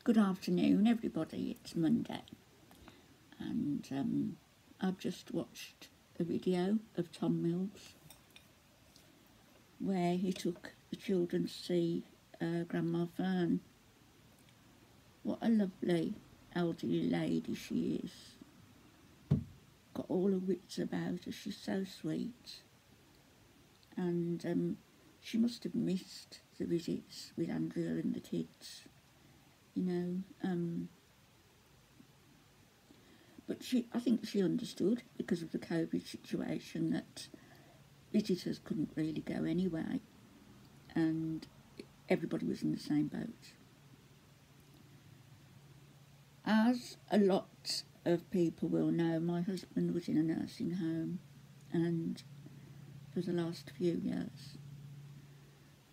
Good afternoon, everybody. It's Monday, and I've just watched a video of Tom Mills where he took the children to see Grandma Fern. What a lovely elderly lady she is. Got all her wits about her. She's so sweet, and she must have missed the visits with Andrea and the kids. But I think she understood, because of the COVID situation, that visitors couldn't really go anyway, and everybody was in the same boat. As a lot of people will know, my husband was in a nursing home and for the last few years,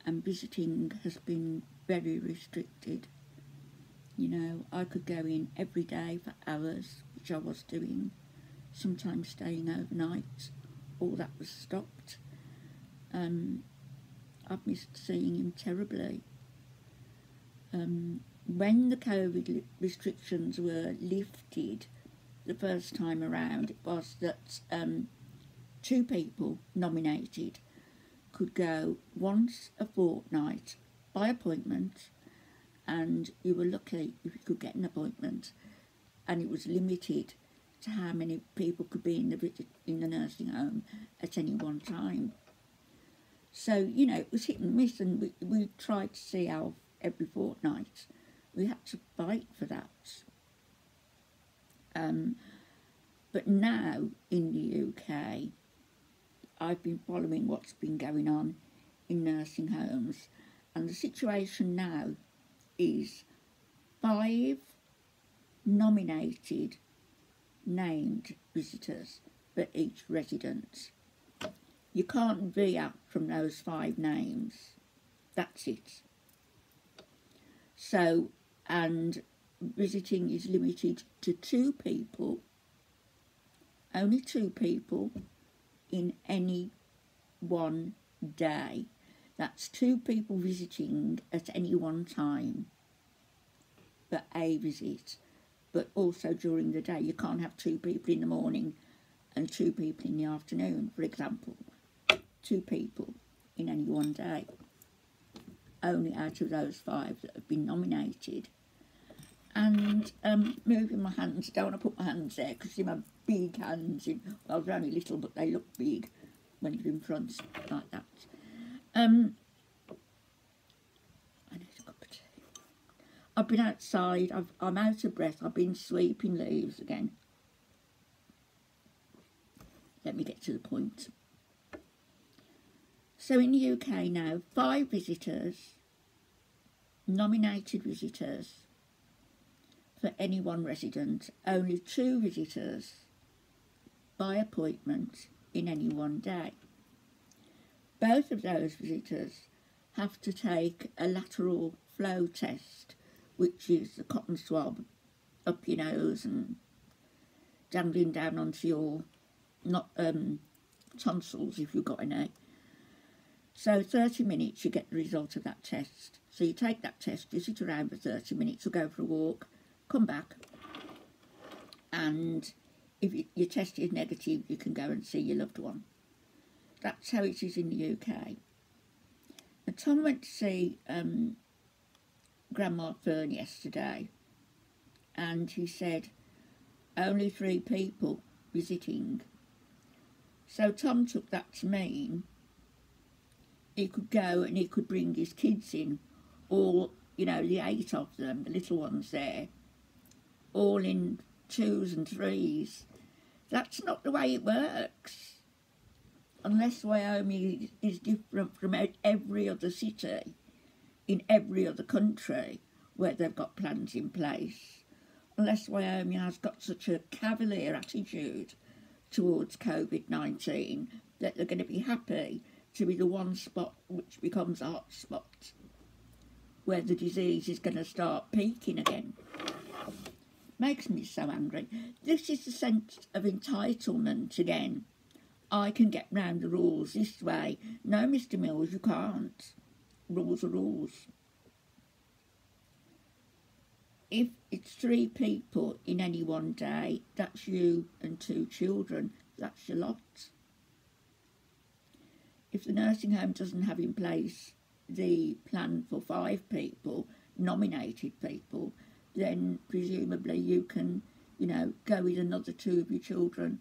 and visiting has been very restricted. I could go in every day for hours, which I was doing, sometimes staying overnight. All that was stopped. I've missed seeing him terribly. When the COVID restrictions were lifted the first time around, it was that 2 people nominated could go once a fortnight by appointment, and you were lucky if you could get an appointment, and it was limited to how many people could be in the nursing home at any one time. So, it was hit and miss, and we tried to see Alf every fortnight. We had to fight for that. But now, in the UK, I've been following what's been going on in nursing homes, and the situation now is 5 nominated named visitors for each resident. You can't veer out from those 5 names. That's it. So, and visiting is limited to 2 people, only 2 people in any one day. That's 2 people visiting at any one time for a visit, but also during the day. You can't have 2 people in the morning and 2 people in the afternoon, for example. 2 people in any one day, only out of those 5 that have been nominated. And moving my hands, I don't want to put my hands there because see my big hands, well, they're only little, but they look big when you're in front like that. I need a cup of tea. I've been outside, I'm out of breath, I've been sweeping leaves again. Let me get to the point. So in the UK now, 5 visitors, nominated visitors for any one resident, only 2 visitors by appointment in any one day. Both of those visitors have to take a lateral flow test, which is a cotton swab up your nose and dangling down onto your tonsils if you've got any. So 30 minutes you get the result of that test. So you take that test, you sit around for 30 minutes or go for a walk, come back, and if your test is negative you can go and see your loved one. That's how it is in the UK. And Tom went to see Grandma Fern yesterday, and he said only 3 people visiting. So Tom took that to mean he could go and he could bring his kids in, all, the 8 of them, the little ones there, all in 2s and 3s. That's not the way it works. Unless Wyoming is different from every other city in every other country where they've got plans in place. Unless Wyoming has got such a cavalier attitude towards COVID-19 that they're going to be happy to be the one spot which becomes a hot spot where the disease is going to start peaking again. Makes me so angry. This is the sense of entitlement again. I can get round the rules this way. No, Mr. Mills, you can't. Rules are rules. if it's 3 people in any one day, that's you and 2 children. That's your lot. If the nursing home doesn't have in place the plan for 5 people, nominated people, then presumably you can, go with another 2 of your children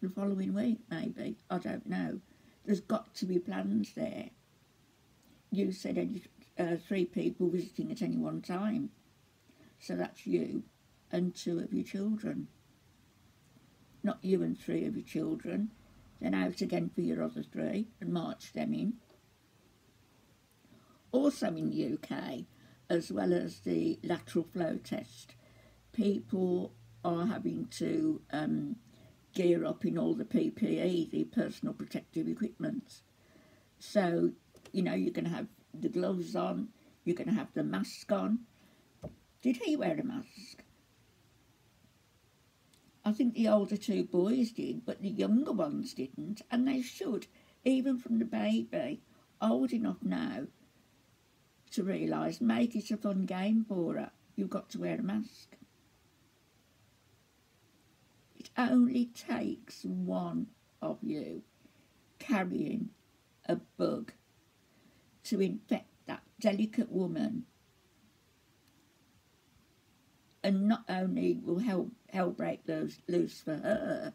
the following week, maybe. I don't know. There's got to be plans there. You said 3 people visiting at any one time. So that's you and 2 of your children. Not you and 3 of your children. Then out again for your other 3 and march them in. Also in the UK, as well as the lateral flow test, people are having to gear up in all the PPE, the personal protective equipment. So, you're going to have the gloves on, you're going to have the mask on. Did he wear a mask? I think the older 2 boys did, but the younger ones didn't, and they should, even from the baby, old enough now to realise, make it a fun game for her. You've got to wear a mask. It only takes one of you carrying a bug to infect that delicate woman, and not only will hell break loose for her,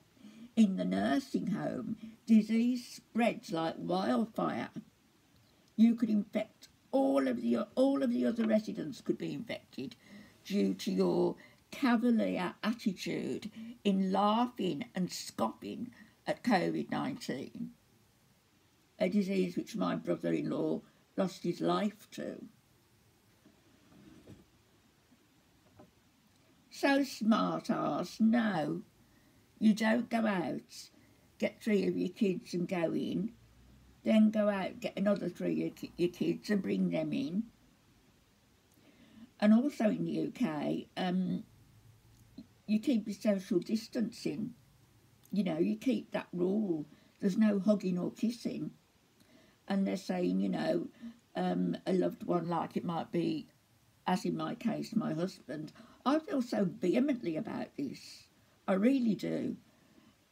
in the nursing home, disease spreads like wildfire. You could infect all of the other residents could be infected due to your cavalier attitude in laughing and scoffing at COVID-19, a disease which my brother-in-law lost his life to. So smart arse, no, you don't go out, get 3 of your kids and go in, then go out, get another 3 of your kids and bring them in. And also in the UK, you keep your social distancing. You keep that rule. There's no hugging or kissing. And they're saying, a loved one, like it might be, as in my case, my husband. I feel so vehemently about this. I really do.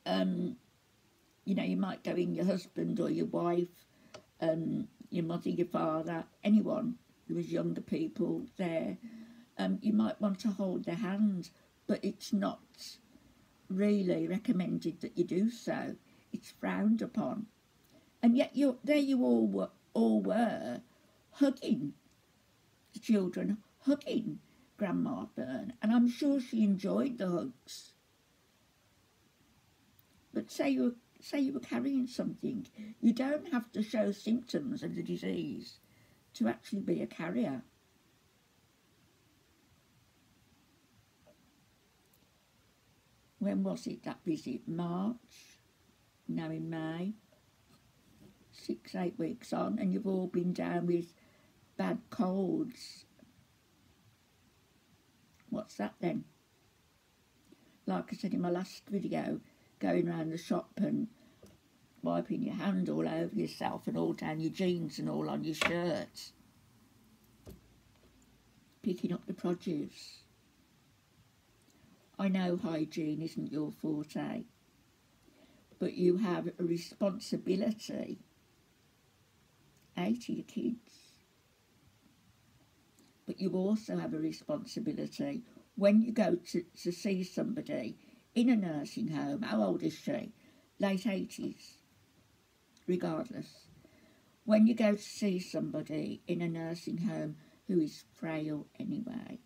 You might go in your husband or your wife, your mother, your father, anyone. There was younger people there. You might want to hold their hand, but it's not really recommended that you do so. It's frowned upon. And yet you all were hugging the children, hugging Grandma Byrne, and I'm sure she enjoyed the hugs. But say you were carrying something, you don't have to show symptoms of the disease to actually be a carrier. When was it, that visit? March? Now in May? 6-8 weeks on, and you've all been down with bad colds. What's that then? Like I said in my last video, going around the shop and wiping your hand all over yourself and all down your jeans and all on your shirts. Picking up the produce. I know hygiene isn't your forte, but you have a responsibility, to your kids. But you also have a responsibility when you go to see somebody in a nursing home. How old is she? Late 80s, regardless. When you go to see somebody in a nursing home who is frail anyway,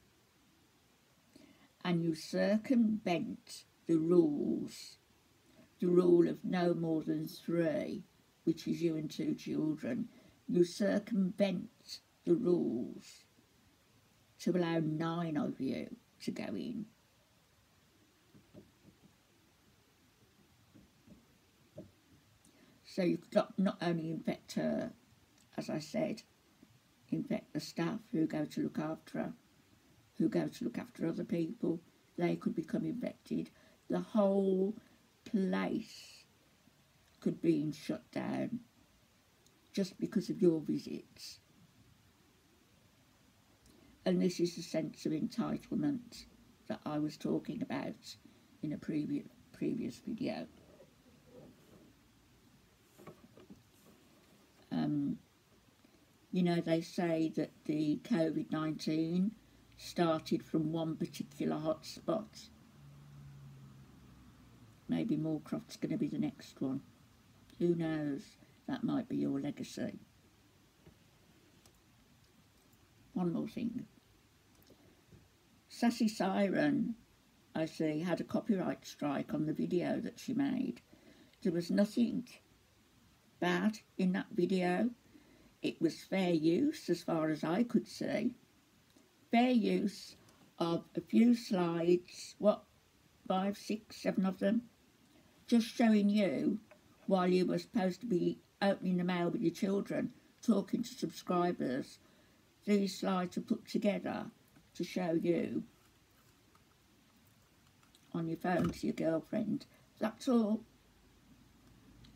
and you circumvent the rules, the rule of no more than 3, which is you and 2 children, you circumvent the rules to allow 9 of you to go in. So you could not only infect her, as I said, infect the staff who go to look after her, who go to look after other people. They could become infected. The whole place could be shut down just because of your visits. And this is the sense of entitlement that I was talking about in a previous video. You know, they say that the COVID-19 started from one particular hotspot. Maybe Moorcroft's going to be the next one. Who knows? That might be your legacy. One more thing. Sissy Siren, I see, had a copyright strike on the video that she made. There was nothing bad in that video. It was fair use as far as I could see. Fair use of a few slides, 5, 6, 7 of them, just showing you while you were supposed to be opening the mail with your children, talking to subscribers. These slides are put together to show you on your phone to your girlfriend. That's all.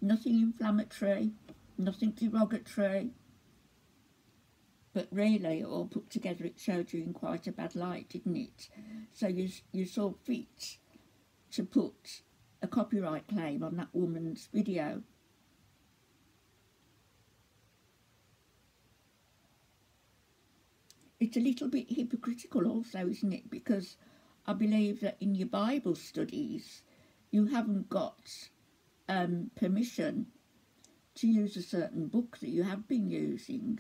Nothing inflammatory, nothing derogatory. But really, it all put together, it showed you in quite a bad light, didn't it? So you saw fit to put a copyright claim on that woman's video. It's a little bit hypocritical also, isn't it? Because I believe that in your Bible studies, you haven't got permission to use a certain book that you have been using.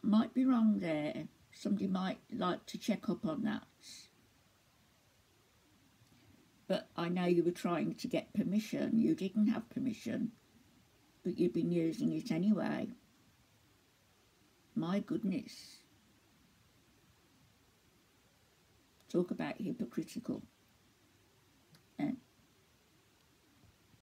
I might be wrong there. Somebody might like to check up on that. But I know you were trying to get permission. You didn't have permission, but you've been using it anyway. My goodness. Talk about hypocritical.